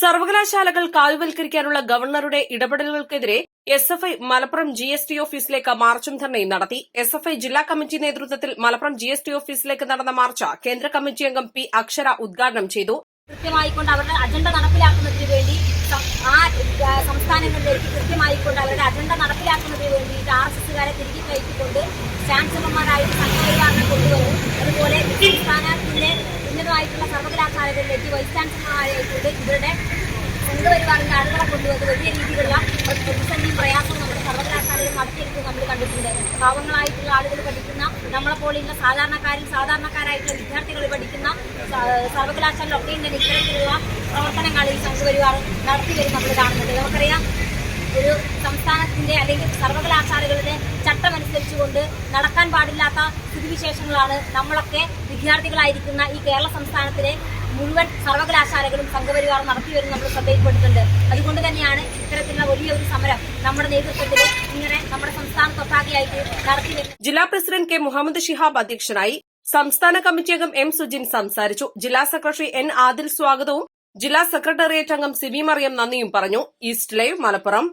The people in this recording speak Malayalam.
സർവകലാശാലകൾ കാവ്യവൽക്കരിക്കാനുള്ള ഗവർണറുടെ ഇടപെടലുകൾക്കെതിരെ എസ്എഫ്ഐ മലപ്പുറം ജിഎസ്ടി ഓഫീസിലേക്ക് മാർച്ചും ധർണയും നടത്തി. എസ്എഫ്ഐ ജില്ലാ കമ്മിറ്റി നേതൃത്വത്തിൽ മലപ്പുറം ജിഎസ്ടി ഓഫീസിലേക്ക് നടന്ന മാർച്ച് കേന്ദ്ര കമ്മിറ്റി അംഗം പി അക്ഷര ഉദ്ഘാടനം ചെയ്തു. കൃത്യമായിക്കൊണ്ട് അവരുടെ അജണ്ട നടപ്പിലാക്കുന്നതിന് വേണ്ടി സംസ്ഥാനങ്ങളിലേക്ക് കൃത്യമായിക്കൊണ്ട് അവരുടെ അജണ്ട നടപ്പിലാക്കുന്നതിന് വേണ്ടിയിട്ട് RSSകാരെ തിരികെ കയറ്റിക്കൊണ്ട് ചാൻസലർമാരായിട്ട് സംഘപരിവാറിനെ കൊണ്ടുവന്നു. അതുപോലെ സംസ്ഥാനത്തിന്റെ ഉന്നതമായിട്ടുള്ള സർവകലാശാലകളിലേക്ക് വൈസ് ചാൻസലർമാരായിക്കൊണ്ട് ഇവരുടെ സംഘപരിവാറിന്റെ ആളുകളെ കൊണ്ടുവന്ന് വലിയ രീതിയിലുള്ള പ്രതിസന്ധിയും പ്രയാസവും നമ്മുടെ സർവകലാശാലയിൽ നടത്തിയെടുത്ത് നമ്മൾ കണ്ടിട്ടുണ്ട്. പാവങ്ങളായിട്ടുള്ള ആളുകൾ പഠിക്കുന്ന നമ്മളെപ്പോലെയുള്ള സാധാരണക്കാരായിട്ടുള്ള വിദ്യാർത്ഥികൾ പഠിക്കുന്ന സർവകലാശാലയിലൊക്കെ ഇങ്ങനെ ഇത്തരത്തിലുള്ള പ്രവർത്തനങ്ങൾ ഈ സംഘപരിവാർ നടത്തിവരും നമ്മൾ കാണുന്നുണ്ട്. നമുക്കറിയാം, ഒരു സംസ്ഥാനത്തിന്റെ അല്ലെങ്കിൽ സർവകലാശാലകളുടെ ചട്ടമനുസരിച്ചുകൊണ്ട് നടക്കാൻ പാടില്ലാത്ത സ്ഥിതിവിശേഷങ്ങളാണ് നമ്മളൊക്കെ വിദ്യാർത്ഥികളായിരിക്കുന്ന ഈ കേരള സംസ്ഥാനത്തിലെ മുഴുവൻ സർവകലാശാലകളും സംഘപരിവാർ നടത്തിവരും നമ്മൾ ശ്രദ്ധയിൽപ്പെട്ടിട്ടുണ്ട്. അതുകൊണ്ട് തന്നെയാണ് ഇത്തരത്തിലുള്ള വലിയൊരു സമരം നമ്മുടെ നേതൃത്വത്തിൽ ഇങ്ങനെ നമ്മുടെ സംസ്ഥാനത്തൊട്ടാകെയായിട്ട് നടത്തിവരുന്നത്. ജില്ലാ പ്രസിഡന്റ് കെ മുഹമ്മദ് ശിഹാബ് അധ്യക്ഷനായി. സംസ്ഥാന കമ്മിറ്റി അംഗം എം സുജിൻ സംസാരിച്ചു. ജില്ലാ സെക്രട്ടറി എൻ ആദിൽ സ്വാഗതവും ജില്ലാ സെക്രട്ടേറിയറ്റ് അംഗം സിബി മറിയം നന്ദിയും പറഞ്ഞു. East live Malappuram.